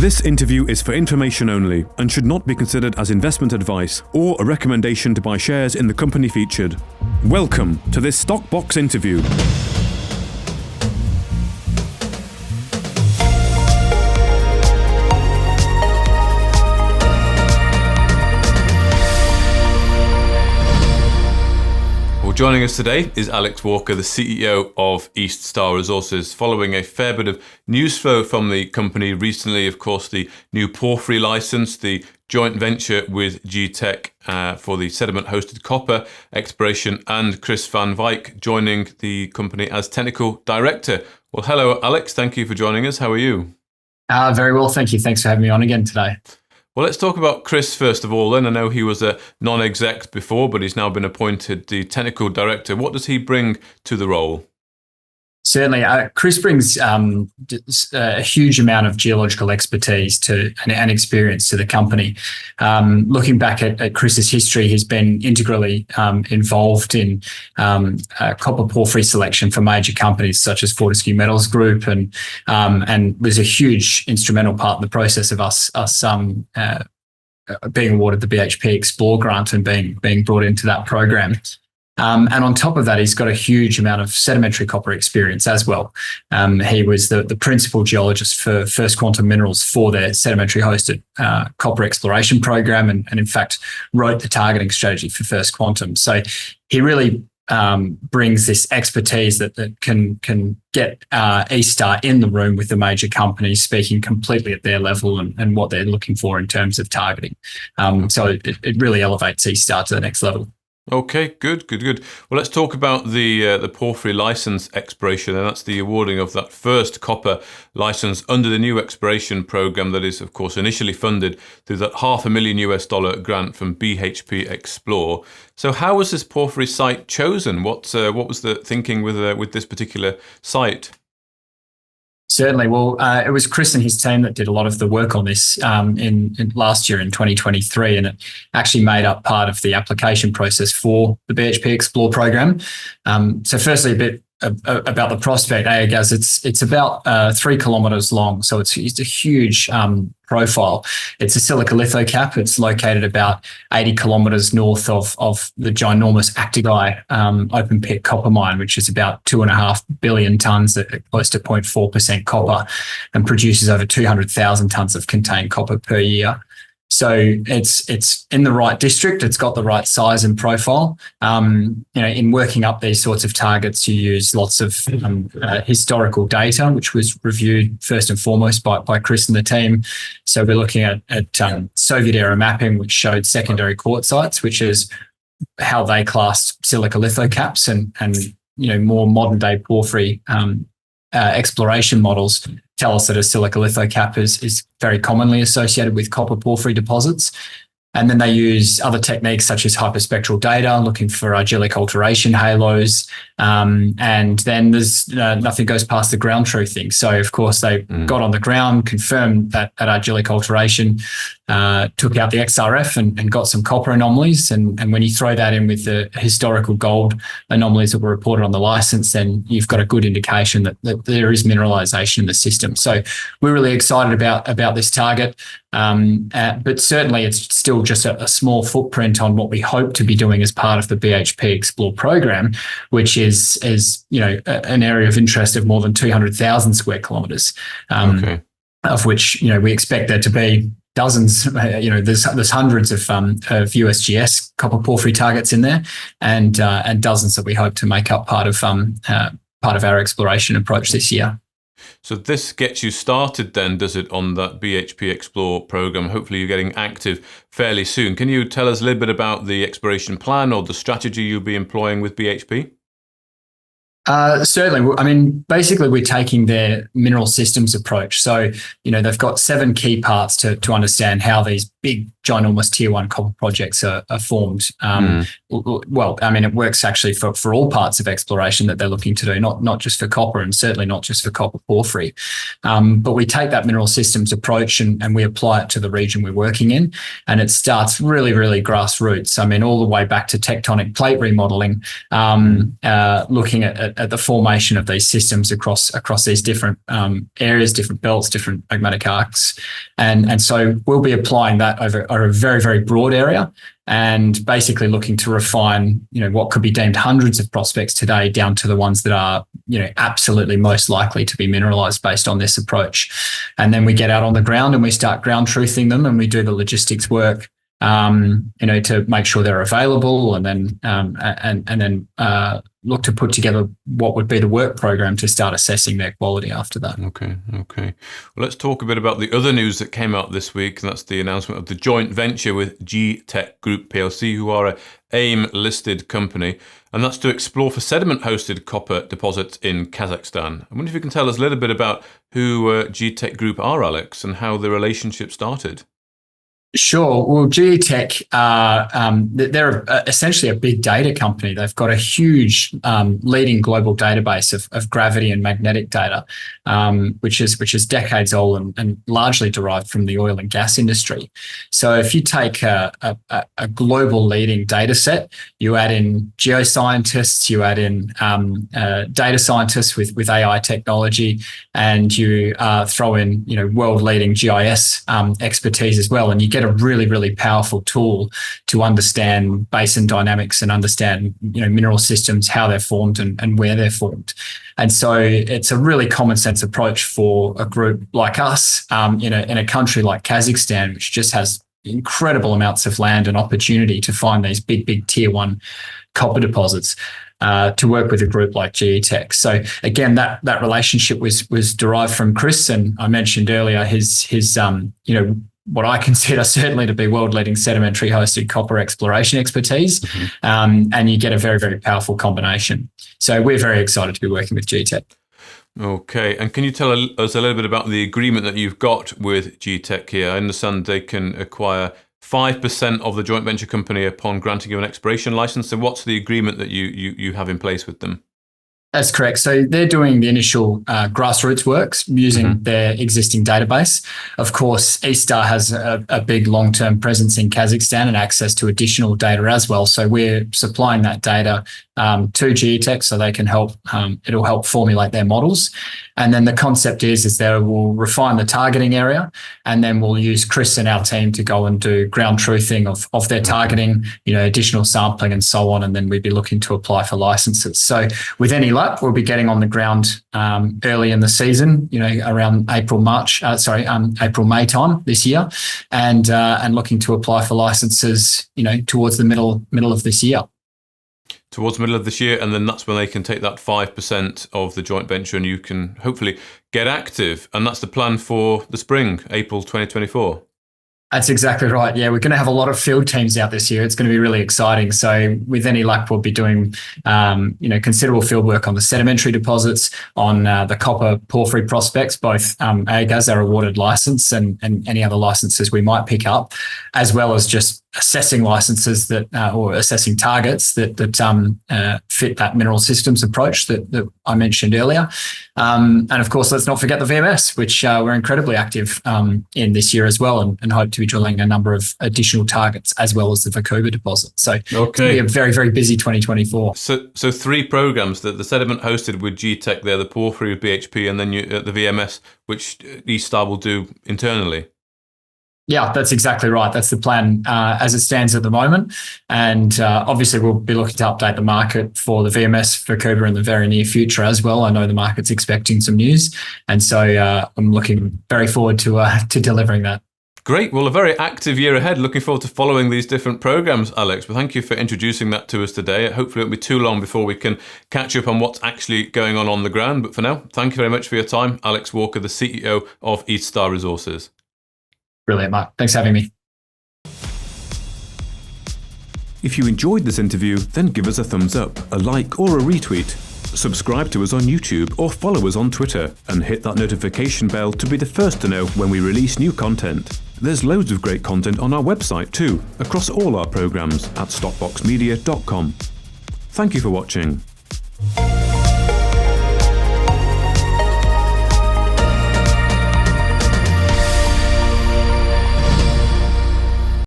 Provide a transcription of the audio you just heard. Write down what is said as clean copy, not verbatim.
This interview is for information only and should not be considered as investment advice or a recommendation to buy shares in the company featured. Welcome to this Stock Box interview. Joining us today is Alex Walker, the CEO of East Star Resources, following a fair bit of news flow from the company recently. Of course, the new porphyry license, the joint venture with GeTech for the sediment-hosted copper exploration, and Chris van Wyk joining the company as technical director. Well, hello, Alex. Thank you for joining us. How are you? Very well, thank you. Thanks for having me on again today. Well, let's talk about Chris first of all then. I know he was a non-exec before, but he's now been appointed the technical director. What does he bring to the role? Certainly. Chris brings a huge amount of geological expertise and experience to the company. Looking back at Chris's history, he's been integrally involved in copper porphyry selection for major companies such as Fortescue Metals Group, and was a huge instrumental part in the process of us being awarded the BHP Explore grant and being brought into that program. And on top of that, he's got a huge amount of sedimentary copper experience as well. He was the principal geologist for First Quantum Minerals for their sedimentary hosted copper exploration program, and in fact wrote the targeting strategy for First Quantum. So he really brings this expertise that can get East Star in the room with the major companies, speaking completely at their level and what they're looking for in terms of targeting. So it really elevates East Star to the next level. Okay, good. Well, let's talk about the porphyry license expiration, and that's the awarding of that first copper license under the new exploration program that is, of course, initially funded through that $500,000 grant from BHP Explore. So, how was this porphyry site chosen? What was the thinking with this particular site? Certainly. Well, it was Chris and his team that did a lot of the work on this in last year in 2023, and it actually made up part of the application process for the BHP Explore program. So firstly, a bit about the prospect. Agaz, it's about 3 kilometres long, so it's a huge profile. It's a silica lithocap. It's located about 80 kilometres north of the ginormous Actigai open pit copper mine, which is about 2.5 billion tonnes at close to 0.4% copper, and produces over 200,000 tonnes of contained copper per year. So it's in the right district. It's got the right size and profile. In working up these sorts of targets, you use lots of historical data, which was reviewed first and foremost by Chris and the team. So we're looking at Soviet era mapping, which showed secondary quartzites, which is how they classed silica lithocaps, and more modern day porphyry exploration models tell us that a silica lithocap is very commonly associated with copper porphyry deposits. And then they use other techniques such as hyperspectral data, looking for argillic alteration halos. And then there's nothing goes past the ground truthing. So, of course, they got on the ground, confirmed that argillic alteration, took out the XRF and got some copper anomalies. And when you throw that in with the historical gold anomalies that were reported on the license, then you've got a good indication that there is mineralization in the system. So we're really excited about this target. But certainly it's still just a small footprint on what we hope to be doing as part of the BHP Explore program, which is an area of interest of more than 200,000 square kilometres, of which we expect there to be dozens. There's hundreds of USGS copper porphyry targets in there, and dozens that we hope to make up part of our exploration approach this year. So this gets you started then, does it, on that BHP Explore program? Hopefully you're getting active fairly soon. Can you tell us a little bit about the exploration plan or the strategy you'll be employing with BHP? Certainly. I mean, basically, we're taking their mineral systems approach. So, they've got 7 key parts to understand how these big, ginormous tier 1 copper projects are formed. Well, I mean, it works actually for all parts of exploration that they're looking to do, not just for copper, and certainly not just for copper porphyry. But we take that mineral systems approach and we apply it to the region we're working in. And it starts really, really grassroots. I mean, all the way back to tectonic plate remodeling, looking at at the formation of these systems across these different areas, different belts, different magmatic arcs. And so we'll be applying that over a very, very broad area and basically looking to refine, what could be deemed hundreds of prospects today down to the ones that are, absolutely most likely to be mineralized based on this approach. And then we get out on the ground and we start ground truthing them and we do the logistics work, to make sure they're available, and then look to put together what would be the work program to start assessing their quality after that. Okay. Well, let's talk a bit about the other news that came out this week, and that's the announcement of the joint venture with Gtech Group PLC, who are a AIM-listed company, and that's to explore for sediment-hosted copper deposits in Kazakhstan. I wonder if you can tell us a little bit about who Gtech Group are, Alex, and how the relationship started. Sure. Well, GeTech, they're essentially a big data company. They've got a huge leading global database of gravity and magnetic data, which is decades old and largely derived from the oil and gas industry. So if you take a global leading data set, you add in geoscientists, you add in data scientists with AI technology, and you throw in world leading GIS expertise as well, and you get a really, really powerful tool to understand basin dynamics and understand, mineral systems, how they're formed and where they're formed. And so it's a really common sense approach for a group like us, in a country like Kazakhstan, which just has incredible amounts of land and opportunity to find these big tier one copper deposits. To work with a group like GeTech. So again, that relationship was derived from Chris, and I mentioned earlier his what I consider certainly to be world-leading sedimentary hosted copper exploration expertise, and you get a very, very powerful combination. So we're very excited to be working with GeTech. Okay, and can you tell us a little bit about the agreement that you've got with GeTech here? I understand they can acquire 5% of the joint venture company upon granting you an expiration license. So what's the agreement that you have in place with them? That's correct. So they're doing the initial grassroots works using their existing database. Of course, eStar has a big long-term presence in Kazakhstan and access to additional data as well. So we're supplying that data to GeTech so they can help. It'll help formulate their models. And then the concept is they will refine the targeting area, and then we'll use Chris and our team to go and do ground truthing of their targeting, additional sampling and so on. And then we'd be looking to apply for licenses. So with any luck, we'll be getting on the ground early in the season, around April, May time this year, and looking to apply for licenses, towards the middle of this year. Towards the middle of this year, and then that's when they can take that 5% of the joint venture and you can hopefully get active. And that's the plan for the spring, April 2024. That's exactly right. Yeah, we're going to have a lot of field teams out this year. It's going to be really exciting. So with any luck, we'll be doing, considerable field work on the sedimentary deposits, on the copper porphyry prospects, both AGAs, our awarded license, and any other licenses we might pick up, as well as just assessing licenses or assessing targets that fit that mineral systems approach that I mentioned earlier. And of course, let's not forget the VMS, which we're incredibly active in this year as well, and hope to be drilling a number of additional targets as well as the Verkhuba deposit. So it's going to be a very, very busy 2024. So 3 programs, the sediment hosted with GTech there, the porphyry with BHP, and then the VMS, which eStar will do internally. Yeah, that's exactly right. That's the plan as it stands at the moment. And obviously, we'll be looking to update the market for the VMS Verkhuba in the very near future as well. I know the market's expecting some news. And so I'm looking very forward to delivering that. Great. Well, a very active year ahead. Looking forward to following these different programs, Alex. But thank you for introducing that to us today. Hopefully it won't be too long before we can catch up on what's actually going on the ground. But for now, thank you very much for your time. Alex Walker, the CEO of eStar Resources. Brilliant, Mark. Thanks for having me. If you enjoyed this interview, then give us a thumbs up, a like or a retweet. Subscribe to us on YouTube or follow us on Twitter and hit that notification bell to be the first to know when we release new content. There's loads of great content on our website too, across all our programs at stockboxmedia.com. Thank you for watching.